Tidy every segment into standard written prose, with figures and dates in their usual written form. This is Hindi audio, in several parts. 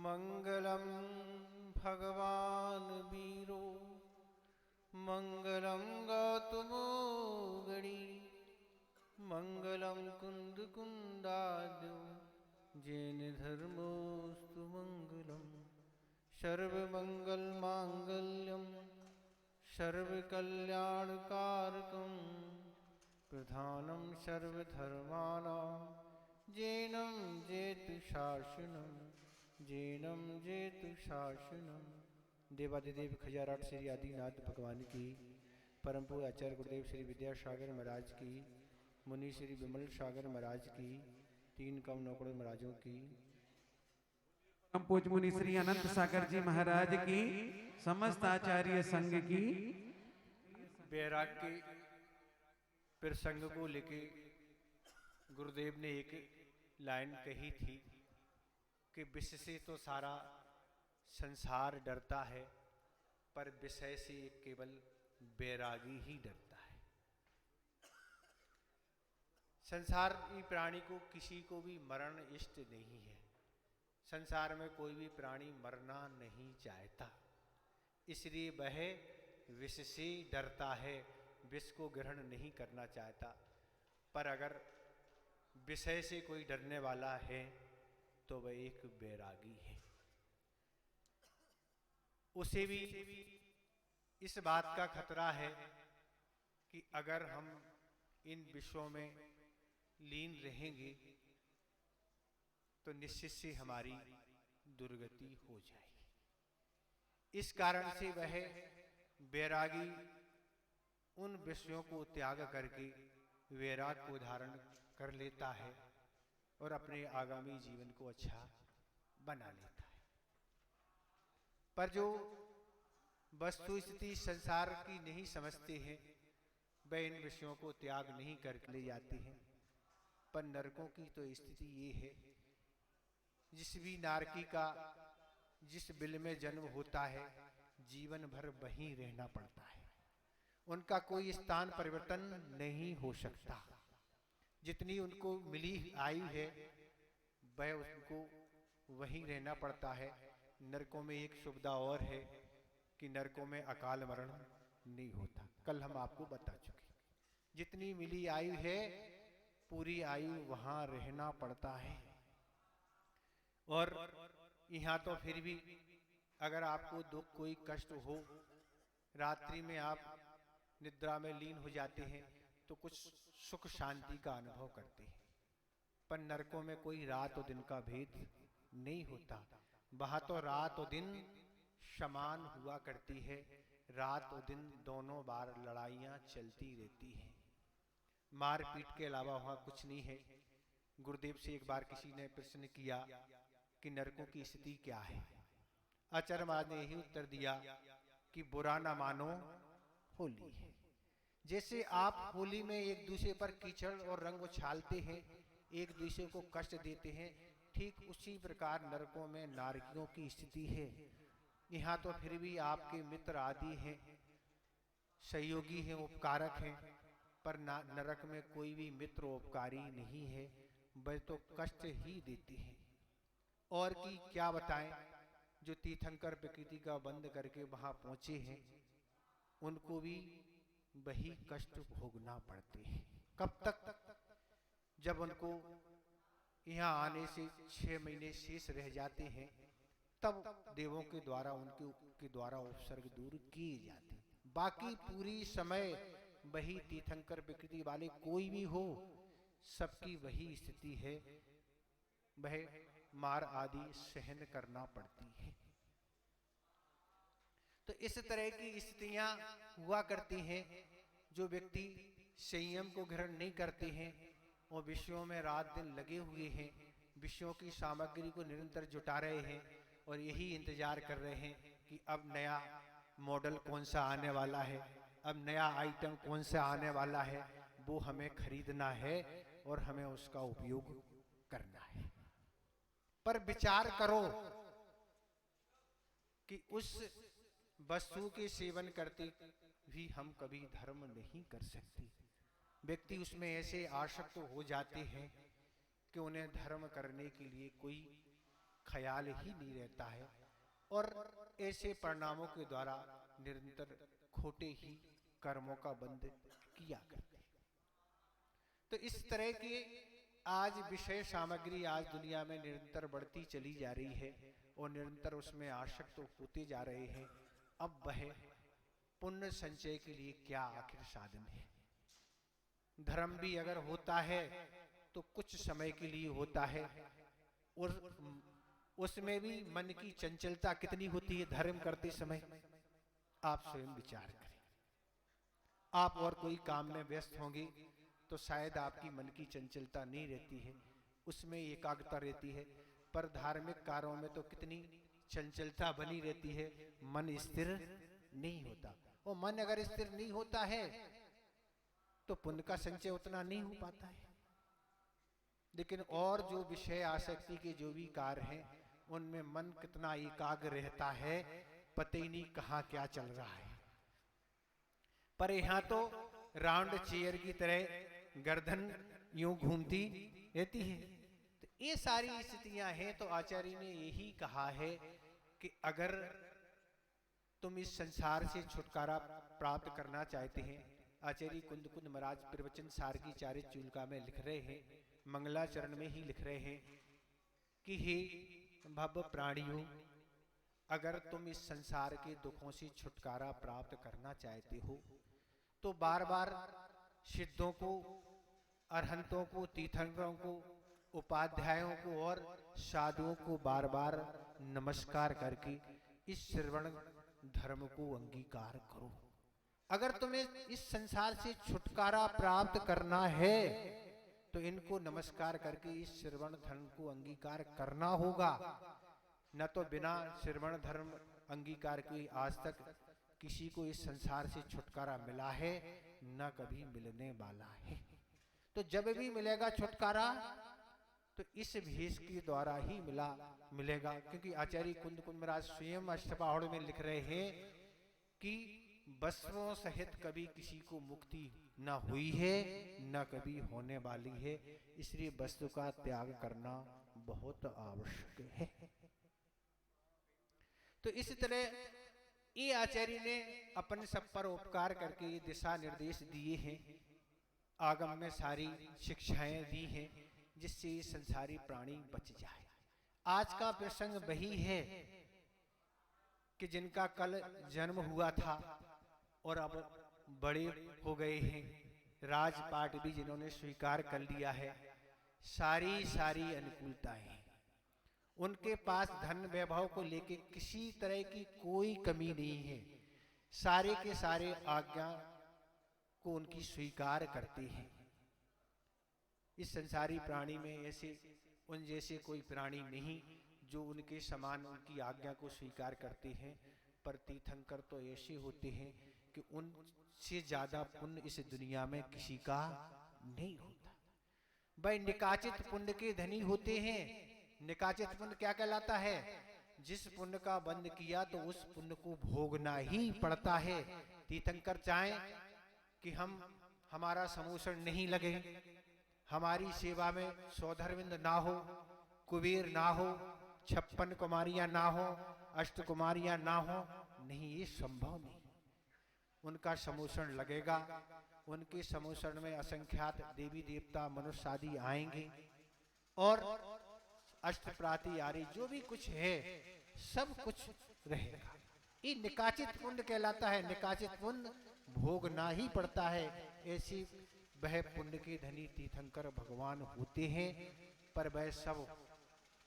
मंगलम भगवान वीरो मंगलम गौतमो गणी मंगलम कुंद कुंदाद्यो जैन धर्मोस्तु मंगलम सर्वमंगल मांगल्यम सर्वकल्याणकारकम प्रधानम सर्वधर्माणां जैनम जेतु शासनम जैनम जेतु शासनम। देवादिदेव खजाराट श्री आदिनाथ भगवान की, परम पूज्य आचार्य गुरुदेव श्री विद्यासागर महाराज की, मुनि श्री विमल सागर महाराज की, तीन कम नौकड़ महाराजों की, परम पूज्य मुनि श्री अनंत सागर जी महाराज की, समस्त आचार्य संघ की। बैराग के प्रसंग को लेके गुरुदेव ने एक लाइन कही थी कि विषय से तो सारा संसार डरता है, पर विषय से केवल बैरागी ही डरता है। संसार की प्राणी को किसी को भी मरण इष्ट नहीं है। संसार में कोई भी प्राणी मरना नहीं चाहता, इसलिए वह विष से डरता है, विष को ग्रहण नहीं करना चाहता। पर अगर विषय से कोई डरने वाला है तो वह एक बैरागी है। उसे भी इस बात का खतरा है कि अगर हम इन विषयों में लीन रहेंगे तो निश्चित से हमारी दुर्गति हो जाएगी। इस कारण से वह बैरागी उन विषयों को त्याग करके वैराग को धारण कर लेता है और अपने आगामी जीवन को अच्छा बना लेता है। पर जो वस्तु स्थिति संसार की नहीं समझते हैं वह इन विषयों को त्याग नहीं कर ले जाते हैं। पर नरकों की तो स्थिति ये है, जिस भी नारकी का जिस बिल में जन्म होता है जीवन भर वहीं रहना पड़ता है, उनका कोई स्थान परिवर्तन नहीं हो सकता। जितनी उनको मिली आयु है वह उनको वहीं रहना पड़ता है। नरकों में एक सुविधा और है कि नरकों में अकाल मरण नहीं होता। कल हम आपको बता चुके, जितनी मिली आयु है पूरी आयु वहां रहना पड़ता है। और यहाँ तो फिर भी अगर आपको दुख कोई कष्ट हो, रात्रि में आप निद्रा में लीन हो जाते हैं तो कुछ सुख शांति का अनुभव करते हैं। पर नरकों में कोई रात और दिन का भेद नहीं होता। वहां तो रात और दिन समान हुआ करती है, रात और दिन दोनों बार लड़ाइयां चलती रहती हैं। मारपीट के अलावा वहां कुछ नहीं है। गुरुदेव से एक बार किसी ने प्रश्न किया कि नरकों की स्थिति क्या है। आचार्य महाराज ने यही उत्तर दिया कि बुरा ना मानो होली है। जैसे आप होली में एक दूसरे पर कीचड़ और रंग उछालते हैं, एक दूसरे को कष्ट देते हैं, ठीक उसी प्रकार नरकों में नारकियों की स्थिति है। यहाँ तो फिर भी आपके मित्र आदि हैं, सहयोगी हैं, उपकारक हैं, पर नरक में कोई भी मित्र उपकारी नहीं है, वह तो कष्ट ही देते हैं। और की क्या बताएं, जो तीर्थंकर प्रकृति का बंद करके वहां पहुंचे हैं उनको भी वही कष्ट भोगना पड़ते हैं। कब तक? जब उनको यहाँ आने से 6 महीने शेष रह जाते हैं तब देवों के द्वारा उनके द्वारा उपसर्ग दूर किए जाते हैं। बाकी पूरी समय वही तीर्थंकर प्रकृति वाले कोई भी हो, सबकी वही स्थिति है, वह मार आदि सहन करना पड़ती है। तो इस तरह की स्थितियां हुआ करती हैं। जो व्यक्ति संयम को ग्रहण नहीं करते हैं और विषयों में रात दिन लगे हुए हैं, विषयों की सामग्री को निरंतर जुटा रहे हैं और यही इंतजार कर रहे हैं कि अब नया मॉडल कौन सा आने वाला है, अब नया आइटम कौन सा आने वाला है, वो हमें खरीदना है और हमें उसका उपयोग करना है। पर विचार करो कि उस वस्तु के सेवन करते भी हम कभी धर्म नहीं कर सकते। व्यक्ति उसमें ऐसे आसक्त हो जाते हैं कि उन्हें धर्म करने के लिए कोई ख्याल ही नहीं रहता है और ऐसे परिणामों के द्वारा निरंतर खोटे ही कर्मों का बंध किया करते हैं। तो इस तरह की आज विषय सामग्री आज दुनिया में निरंतर बढ़ती चली जा रही है और निरंतर उसमें आसक्त होते जा रहे हैं। अब वह पुण्य संचय के लिए क्या आखिर साधन है? धर्म भी अगर होता है तो कुछ समय के लिए होता है और उसमें भी मन की चंचलता कितनी होती है धर्म करते समय, आप स्वयं विचार करें। आप और कोई काम में व्यस्त होंगे तो शायद आपकी मन की चंचलता नहीं रहती है, उसमें एकाग्रता रहती है, पर धार्मिक कार्यों में तो कितनी चंचलता बनी रहती है, मन स्थिर नहीं होता। और मन अगर स्थिर नहीं होता है तो पुण्य का संचय उतना नहीं हो पाता है। लेकिन और जो विषय आसक्ति के जो भी कार्य हैं उनमें मन कितना एकाग्र रहता है, पता ही नहीं कहाँ क्या चल रहा है। पर यहाँ तो राउंड चेयर की तरह गर्दन यूं घूमती रहती है। तो ये सारी स्थितियां हैं। तो आचार्य ने यही कहा है कि अगर तुम इस संसार से छुटकारा प्राप्त करना चाहते हैं, आचार्य कुंद कुंद महाराज प्रवचन सार की चार्य चूलिका में लिख रहे हैं, मंगलाचरण में ही लिख रहे हैं कि हे भव प्राणियों, अगर तुम इस संसार के दुखों से छुटकारा प्राप्त करना चाहते हो तो बार बार सिद्धों को, अरहंतों को, तीर्थंकरों को, उपाध्यायों को और साधुओं को बार बार नमस्कार करके इस श्रवण धर्म को अंगीकार करो। अगर तुम्हें इस संसार से छुटकारा प्राप्त करना है तो इनको नमस्कार करके इस श्रवण धर्म को अंगीकार करना होगा। न तो बिना श्रवण धर्म अंगीकार के आज तक किसी को इस संसार से छुटकारा मिला है, न कभी मिलने वाला है। तो जब भी मिलेगा छुटकारा तो इस भेष के द्वारा ही मिलेगा। क्योंकि आचार्य कुंद कुंद महाराज स्वयं अष्टपहड़ में लिख रहे हैं कि वस्त्रों सहित कभी किसी को मुक्ति न हुई है न कभी होने वाली है, इसलिए वस्तु का त्याग करना बहुत आवश्यक है। तो इस तरह ये आचार्य ने अपन सब पर उपकार करके ये दिशा निर्देश दिए हैं, आगम में सारी शिक्षाएं दी हैं जिससे ये संसारी प्राणी बच जाए। आज का प्रसंग वही है कि जिनका कल जन्म हुआ था और अब बड़े हो गए हैं, राजपाट भी जिन्होंने स्वीकार कर लिया है, सारी अनुकूलताएं, उनके पास धन वैभव को लेके किसी तरह की कोई कमी नहीं है। सारे के सारे आज्ञा को उनकी स्वीकार करते हैं। इस संसारी प्राणी में ऐसे उन जैसे कोई प्राणी नहीं जो उनके समान उनकी आज्ञा को स्वीकार करते हैं। पर तीर्थंकर तो ऐसे होते हैं कि उनसे ज्यादा पुण्य इस दुनिया में किसी का नहीं होता। वह निकाचित पुण्य के धनी होते हैं। निकाचित पुण्य क्या कहलाता है? जिस पुण्य का बंद किया तो उस पुण्य को भोगना ही पड़ता है। तीर्थंकर चाहें कि हमारा समोषण नहीं लगे, हमारी सेवा में सौधरविंद ना हो, कुबेर ना हो, 56 कुमारियां ना हो, 8 कुमारियां ना हो, नहीं, ये संभव नहीं। उनका समोषण लगेगा। उनके समोषण में असंख्यात देवी देवता मनुष्य आदि आएंगे और अष्टप्राति आदि जो भी कुछ है सब कुछ रहेगा। ये निकाचित पुण्य कहलाता है। निकाचित पुण्य भोगना ही पड़ता है। ऐसी वह पुण्य के धनी तीर्थंकर भगवान होते हैं। पर वह सब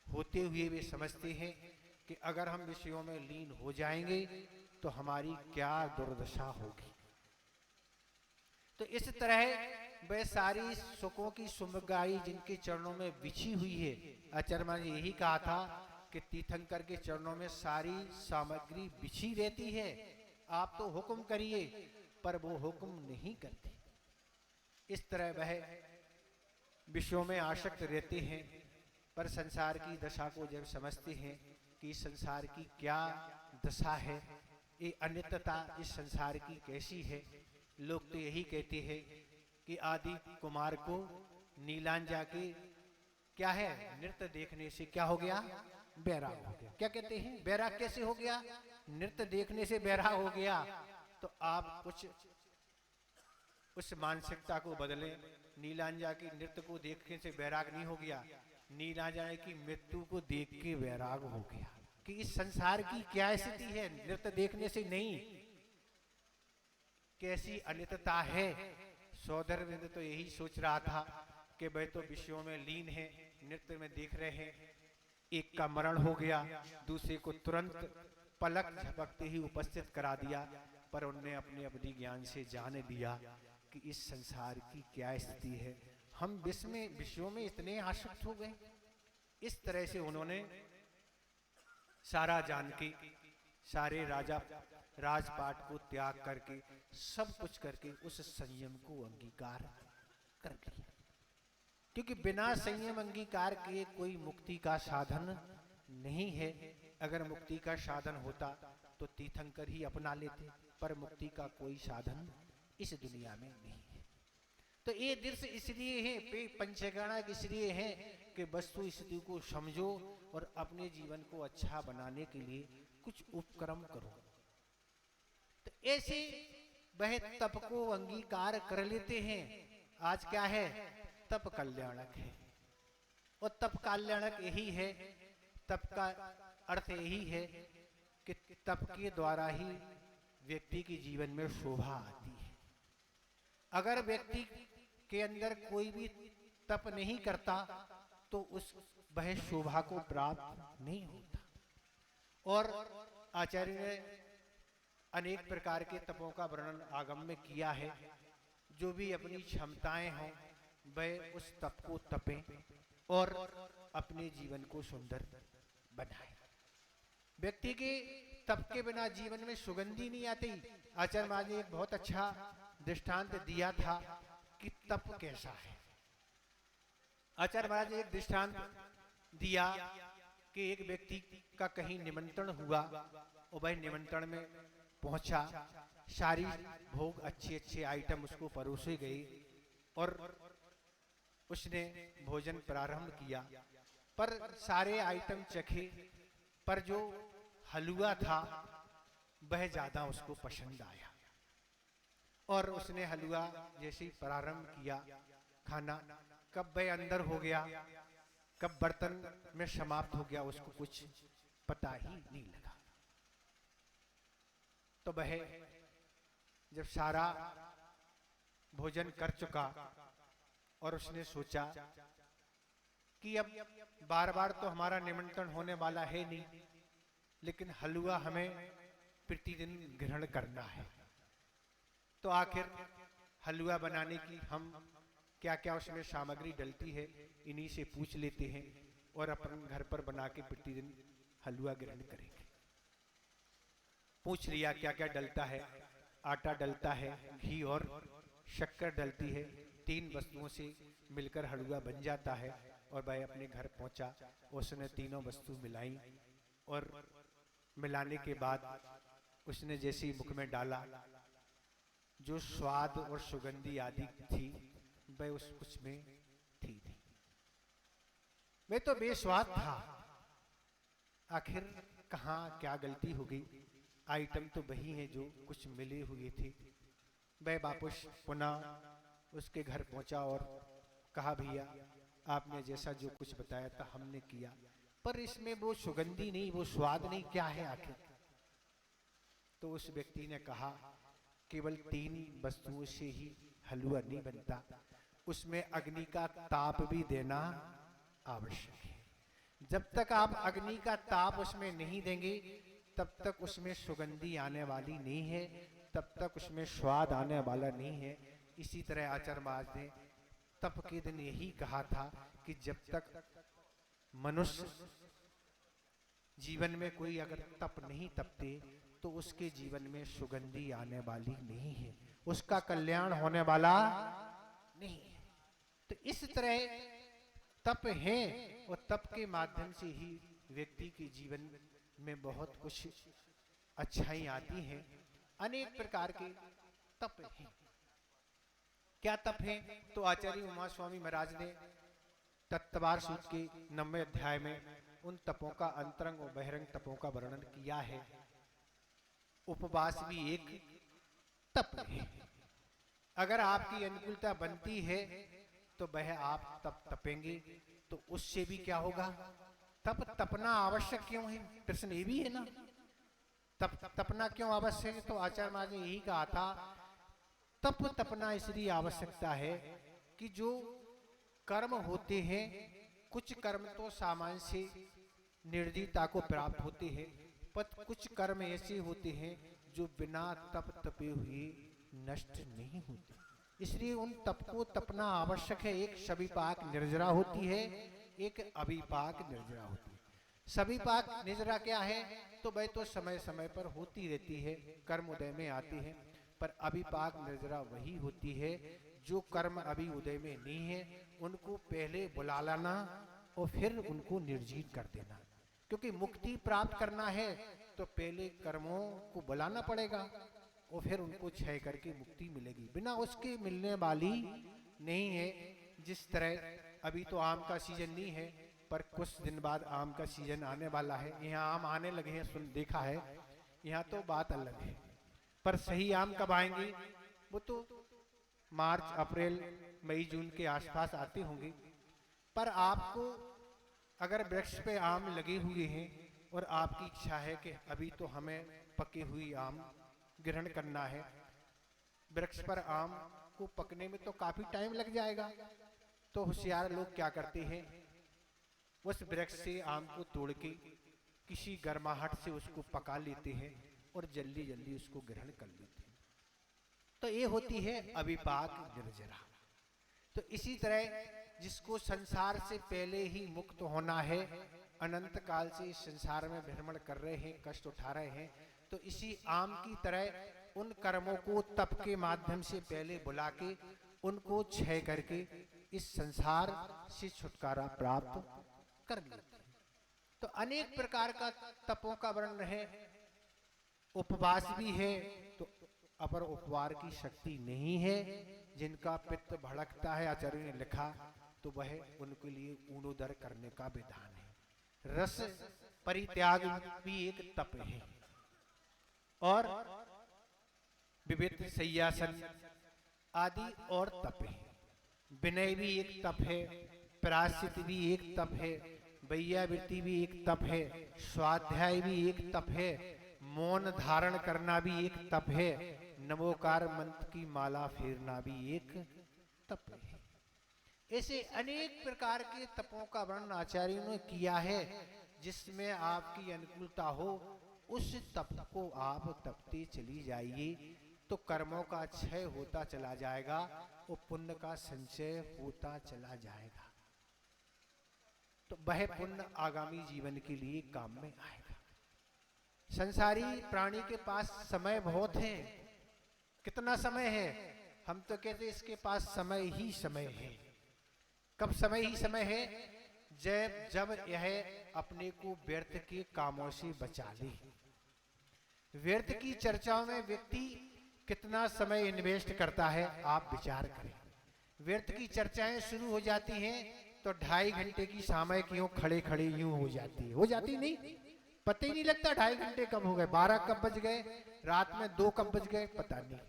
होते हुए वे समझते हैं कि अगर हम विषयों में लीन हो जाएंगे तो हमारी क्या दुर्दशा होगी। तो इस तरह वह सारी सुखों की सुमगाई जिनके चरणों में बिछी हुई है, आचार्य ने यही कहा था कि तीर्थंकर के चरणों में सारी सामग्री बिछी रहती है। आप तो हुक्म करिए, पर वो हुक्म नहीं करते। इस तरह वह विषयों में आसक्त रहते हैं, पर संसार की दशा को जब समझते हैं कि संसार की क्या दशा है, ये अनित्यता इस संसार की कैसी है। लोग तो यही कहते हैं कि आदि कुमार को नीलांजा के क्या है नृत्य देखने से क्या हो गया, बैराग हो गया। क्या कहते हैं, बैराग कैसे हो गया? नृत्य देखने से बैराग हो गया। तो आप कुछ उस मानसिकता को बदलें। नीलांजा की नृत्य को देखने से बैराग नहीं हो गया, नीलांजा की मृत्यु को देख के बैराग हो गया कि इस संसार की क्या स्थिति है, नृत्य देखने से नहीं, कैसी अनित्यता है। सौधरविंद तो यही सोच रहा था कि वह तो विषयों में लीन है, नृत्य में देख रहे हैं, एक का मरण हो गया, दूसरे को तुरंत पलक झपकते ही उपस्थित करा दिया। पर उनने अपने अपनी ज्ञान से जान लिया कि इस संसार की क्या स्थिति है, हम विषयों में इतने आसक्त हो गए। इस तरह से उन्होंने सारा जान के, सारे राजा राजपाट को त्याग करके, सब कुछ करके उस संयम को अंगीकार कर लिया। क्योंकि बिना संयम अंगीकार किए कोई मुक्ति का साधन नहीं है। अगर मुक्ति का साधन होता तो तीर्थंकर ही अपना लेते, पर मुक्ति का कोई साधन इस दुनिया में नहीं है। तो ये दृश्य इसलिए है, पंचगणक इसलिए है कि वस्तु स्थिति को समझो और अपने जीवन को अच्छा बनाने के लिए कुछ उपक्रम करो। तो ऐसे वह तप को अंगीकार कर लेते हैं। आज क्या है, तप कल्याणक है। और तप कल्याणक यही है, तप का अर्थ यही है कि तप के द्वारा ही व्यक्ति के जीवन में शोभा आती है। अगर व्यक्ति के अंदर कोई भी तप नहीं करता तो उस वह शोभा को प्राप्त नहीं होता। और आचार्य ने अनेक प्रकार के तपों का वर्णन आगम में किया है। जो भी अपनी क्षमताएं हों वह उस तप को तपें और अपने जीवन को सुंदर बनाए। व्यक्ति के तप के बिना जीवन में सुगंधी नहीं आती। आचार्य महाराज ने एक बहुत अच्छा दृष्टांत दिया था कि तप कैसा है। आचार्य महाराज ने एक दृष्टांत दिया कि एक व्यक्ति का कहीं निमंत्रण हुआ और वह निमंत्रण में पहुंचा, सारी भोग अच्छे अच्छे आइटम उसको परोसे गए और उसने भोजन प्रारंभ किया। पर सारे आइटम चखे, पर जो हलवा था वह ज्यादा उसको पसंद आया। और उसने हलवा जैसे ही प्रारंभ किया खाना, कब वह अंदर हो गया, कब बर्तन में समाप्त हो गया, उसको कुछ पता ही नहीं लगा। तो वह जब सारा भोजन कर चुका और उसने सोचा कि अब बार बार तो हमारा निमंत्रण होने वाला है नहीं, लेकिन हलवा हमें प्रतिदिन ग्रहण करना है। तो आखिर हलवा बनाने की हम क्या क्या उसमें सामग्री डलती है, इन्हीं से पूछ लेते हैं और अपन घर पर बना के प्रतिदिन हलवा ग्रहण करेंगे। पूछ लिया क्या क्या डलता है। आटा डलता है, घी और शक्कर डलती है, 3 वस्तुओं से मिलकर हलवा बन जाता है। और वह अपने घर पहुंचा, उसने तीनों वस्तु मिलाई और मिलाने के बाद उसने जैसे ही मुख में डाला, जो स्वाद और सुगंधी आदि थी वह उसमें थी नहीं। मैं तो बेस्वाद था। आखिर कहाँ क्या गलती हो गई? आइटम तो वही है जो कुछ मिले हुए थे। वह वापस पुनः उसके घर पहुंचा और कहा, भैया आपने जैसा जो कुछ बताया था हमने किया, पर इसमें वो सुगंधी नहीं, वो स्वाद नहीं, क्या है आखिर? तो उस व्यक्ति ने कहा, केवल 3 वस्तुओं से ही हलवा नहीं बनता, उसमें अग्नि का ताप भी देना आवश्यक है। जब तक आप अग्नि का ताप उसमें नहीं देंगे तब तक उसमें सुगंधी आने वाली नहीं है, तब तक उसमें स्वाद आने वाला नहीं है। इसी तरह आचार्य महाराज ने तप के दिन यही कहा था कि जब तक मनुष्य जीवन में कोई अगर तप नहीं तपते तो उसके जीवन में सुगंधी आने वाली नहीं है, उसका कल्याण होने वाला नहीं है। तो इस तरह तप है और तप के माध्यम से ही व्यक्ति के जीवन में बहुत कुछ अच्छाई आती हैं। अनेक प्रकार के तप हैं। क्या तप है? तो आचार्य उमा स्वामी महाराज ने तत्वार सूत्र के 9वें अध्याय में उन तपों का अंतरंग और बहिरंग तपों का वर्णन किया है। उपवास भी एक तप है। अगर आपकी अनुकूलता बनती है तो वह आप तप तपेंगे, तो उससे भी क्या होगा? तप तपना आवश्यक क्यों है? प्रश्न ये भी है ना, तप तपना क्यों आवश्यक है? तो आचार्य महाराज ने यही कहा था, तप तपना इसलिए आवश्यकता है कि जो कर्म होते हैं, कुछ कर्म तो सामान्य से निर्जीवता को प्राप्त होते हैं, पर कुछ कर्म ऐसे होते हैं जो बिना तप तपे हुए नष्ट नहीं होते। इसलिए उन तप को तपना आवश्यक है। एक सविपाक निर्जरा होती है, एक अविपाक निर्जरा होती है। सविपाक निर्जरा क्या है? तो वह तो समय समय पर होती रहती है, कर्म उदय में आती है। पर अविपाक निर्जरा वही होती है जो कर्म अभी उदय में नहीं है, उनको पहले बुला लाना और फिर उनको निर्जीत कर देना। क्योंकि मुक्ति प्राप्त करना है तो पहले कर्मों को बुलाना पड़ेगा और फिर उनको क्षय करके मुक्ति मिलेगी, बिना उसके मिलने वाली नहीं है। जिस तरह अभी तो आम का सीजन नहीं है, पर कुछ दिन बाद आम का सीजन आने वाला है। यहाँ आम आने लगे हैं, सुन देखा है, यहाँ तो बात अलग है। पर सही आम कब आएंगे? वो तो मार्च अप्रैल मई जून के आसपास आते होंगे। पर आपको अगर वृक्ष पे आम लगे हुए हैं और आपकी इच्छा है कि अभी तो हमें पके हुई आम ग्रहण करना है, वृक्ष पर आम को पकने में तो काफी टाइम लग जाएगा। तो होशियार लोग क्या करते हैं, उस वृक्ष से आम को तोड़ के किसी गर्माहट से उसको पका लेते हैं और जल्दी जल्दी उसको ग्रहण कर लेते हैं। तो ये होती है अविपाक निर्जरा। तो इसी तरह जिसको संसार से पहले ही मुक्त होना है, अनंत काल से इस संसार में भ्रमण कर रहे हैं, कष्ट उठा रहे हैं, तो इसी आम की तरह उन कर्मों को तप के माध्यम से पहले बुला के उनको क्षय करके इस संसार से छुटकारा प्राप्त कर लेते हैं। तो अनेक प्रकार का तपों का वर्णन है। उपवास भी है, तो अपर उपवार की शक्ति नहीं है, जिनका पित्त भड़कता है, आचार्य ने लिखा, तो वह उनके लिए ऊणोदर करने का विधान है। रस परित्याग भी एक तप है, और विविध सय्यासन आदि और तप है। विनय भी एक तप है, प्रायश्चित भी एक तप है, वैयावृत्ति भी एक तप है, स्वाध्याय भी एक तप है, मौन धारण करना भी एक तप है, नमोकार मंत्र की माला फेरना भी एक तप है। ऐसे अनेक प्रकार के तपों का वर्णन आचार्यों ने किया है। जिसमें आपकी अनुकूलता हो उस तप को आप तपते चली जाइए, तो कर्मों का क्षय होता चला जाएगा और पुण्य का संचय होता चला जाएगा। तो वह पुण्य आगामी जीवन के लिए काम में आएगा। संसारी प्राणी के पास समय बहुत है। कितना समय है? हम तो कहते इसके पास समय ही समय है। कब समय ही समय है? जब यह अपने को व्यर्थ के कामों से बचा ले। व्यर्थ की चर्चाओं में व्यक्ति कितना समय इन्वेस्ट करता है, आप विचार करें। व्यर्थ की चर्चाएं शुरू हो जाती हैं तो 2.5 घंटे की सामयिक यूं खड़े खड़े यूं हो जाती नहीं, पता ही नहीं लगता 2.5 घंटे कब हो गए, 12 कब बज गए, रात में 2 कब बज गए, पता नहीं।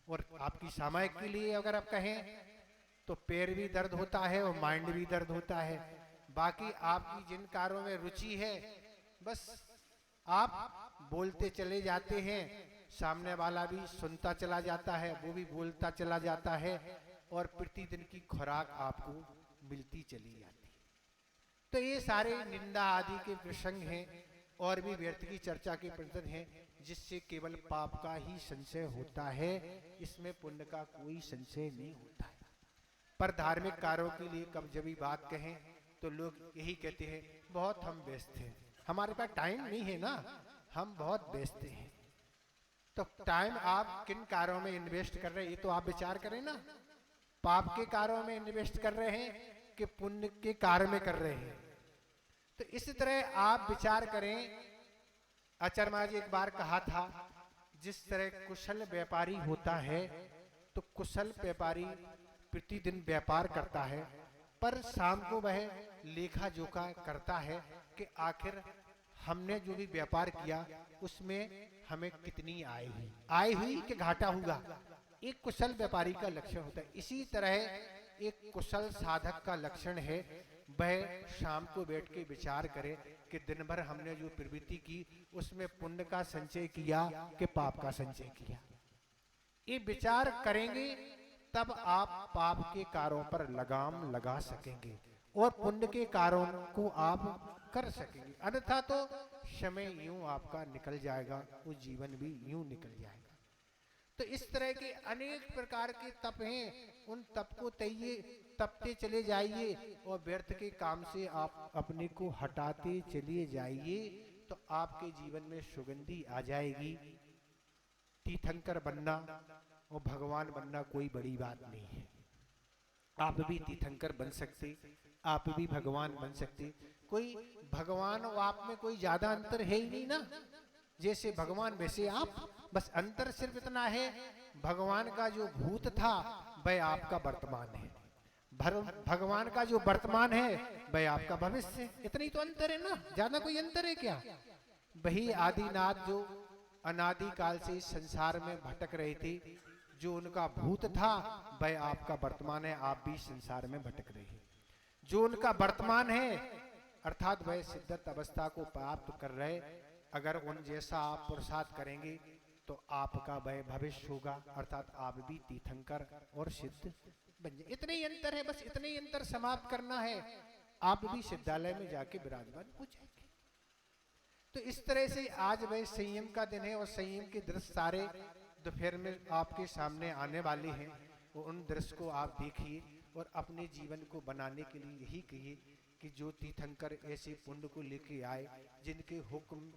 और आपकी सामयिक के लिए अगर आप कहें तो पैर भी दर्द होता है और माइंड भी दर्द होता है। बाकी आपकी जिन कार्यों में रुचि है, बस आप बोलते चले जाते हैं, सामने वाला भी सुनता चला जाता है, वो भी बोलता चला जाता है, और प्रतिदिन की खुराक आपको मिलती चली जाती है। तो ये सारे निंदा आदि के प्रसंग हैं और भी व्यर्थ की चर्चा के प्रसंग हैं, जिससे केवल पाप का ही संशय होता है, इसमें पुण्य का कोई संशय नहीं होता है। पर धार्मिक कार्यों के लिए कब जब भी बात कहें तो लोग यही कहते हैं, बहुत हम व्यस्त हैं, हमारे पास टाइम नहीं है ना, हम बहुत व्यस्त हैं। तो टाइम आप किन कार्यों में इन्वेस्ट कर रहे हैं, ये तो आप विचार करें ना। पाप के कार्यों में इन्वेस्ट कर रहे हैं कि पुण्य के कार्य में कर रहे हैं? तो इस तरह आप विचार करें। आचार्य महाराज जी एक बार कहा था, जिस तरह कुशल व्यापारी होता है, तो कुशल व्यापारी प्रतिदिन व्यापार करता है, पर शाम को वह लेखा जोखा करता है कि आखिर हमने जो भी व्यापार किया उसमें हमें कितनी आय हुई कि घाटा हुआ। एक कुशल व्यापारी का लक्षण होता है। इसी तरह एक कुशल साधक का लक्षण है वह शाम को बैठ के विचार करे कि दिन भर हमने जो प्रवृत्ति की उसमें पुण्य का संचय किया कि पाप का संचय किया। ये विचार करेंगे तब आप पाप के कार्यों पर लगाम लगा सकेंगे और पुण्य के कार्यों को आप कर सकेंगे, अन्यथा तो समय यूं आपका निकल जाएगा, वो जीवन भी यूं निकल जाएगा। तो इस तरह के अनेक प्रकार के तप हैं, उन तप को तपते चले जाइए और व्यर्थ के काम से आप अपने को हटाते चलिए जाइए, तो आपके जीवन में सुगंधी आ जाएगी। तीर्थंकर बनना और भगवान बनना कोई बड़ी बात नहीं है। आप भी तीर्थंकर बन सकते, आप भी भगवान बन सकते। कोई भगवान और आप में कोई ज्यादा अंतर है ही नहीं ना। जैसे भगवान वैसे आप, बस अंतर सिर्फ इतना है भगवान का जो भूत था वह आपका वर्तमान है, भगवान का जो वर्तमान है वह आपका भविष्य। इतना ही तो अंतर है ना, ज्यादा कोई अंतर है क्या। वही आदिनाथ जो अनादि काल से इस संसार में भटक रहे थे, जो उनका भूत था वह आपका वर्तमान है, आप भी संसार में भटक रहे हैं। जो उनका वर्तमान है अर्थात वह सिद्धत अवस्था को प्राप्त कर रहे, अगर उन जैसा आप पुरुषार्थ करेंगे तो आपका वह भविष्य होगा, अर्थात आप भी तीर्थंकर और सिद्ध बन जाए। इतने ही अंतर है, बस इतने ही अंतर समाप्त करना है, आप भी सिद्धालय में जाके विराजमान हो जाएंगे। तो इस तरह से आज वह संयम का दिन है और संयम के दृश्य सारे दोपहर में आपके सामने आने वाले हैं। उन दृश्य को आप देखिए और अपने जीवन को बनाने के लिए यही कहिए कि जो तीर्थंकर ऐसे पुण्य को लेके आए, जिनके हुक्म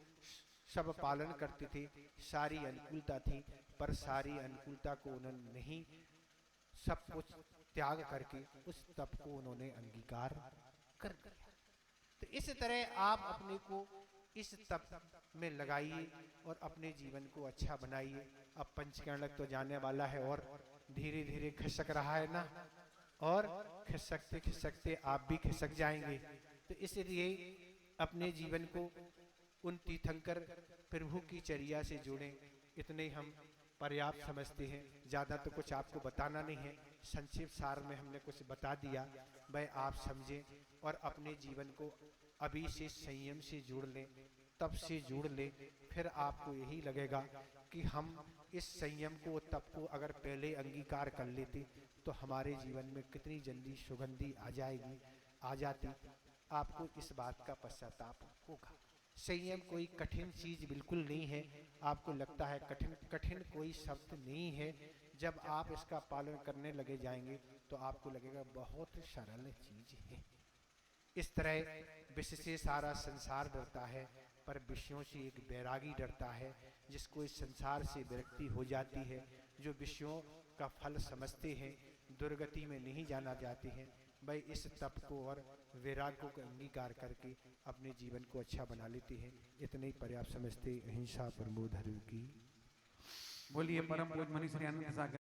सब पालन करते थे, सारी अनुकूलता थी, पर सारी अनुकूलता को उन्होंने नहीं, सब कुछ त्याग करके उस तप को उन्होंने अंगीकार कर दिया। तो इस तरह आप अपने को इस तप में लगाइए और अपने जीवन को अच्छा बनाइए। अब पंचकर्णक तो जाने वाला है और धीरे धीरे खिसक रहा है ना, और खिसकते खिसकते आप भी खिसक जाएंगे। तो इसलिए अपने जीवन को उन तीर्थंकर प्रभु की चर्या से जोड़ें, इतने हम पर्याप्त समझते हैं। ज़्यादा तो कुछ आपको बताना नहीं है, संक्षिप्त सार में हमने कुछ बता दिया, वह आप समझें और अपने जीवन को अभी से संयम से जोड़ लें, तप से जोड़ लें। फिर आपको यही लगेगा कि हम इस संयम को, तप को अगर पहले अंगीकार कर लेते तो हमारे जीवन में कितनी जल्दी सुगंधी आ जाती। आपको इस बात का पश्चाताप होगा। संयम कोई कठिन चीज बिल्कुल नहीं है। आपको लगता है कठिन कोई शब्द नहीं है। जब आप इसका पालन करने लगे जाएंगे तो आपको लगेगा बहुत सरल चीज है। इस तरह विषय से सारा संसार डरता है, पर विषयों से एक बैरागी डरता है, जिसको इस संसार से विरक्ति हो जाती है। जो विषयों का फल समझते हैं, दुर्गति में नहीं जाना चाहते हैं, भाई इस तप को और वैराग्य को अंगीकार करके अपने जीवन को अच्छा बना लेते हैं। इतने ही पर्याप्त समझते। अहिंसा परमो धर्म की। बोलिए परम पूज्य मुनि श्री अनंत सागर।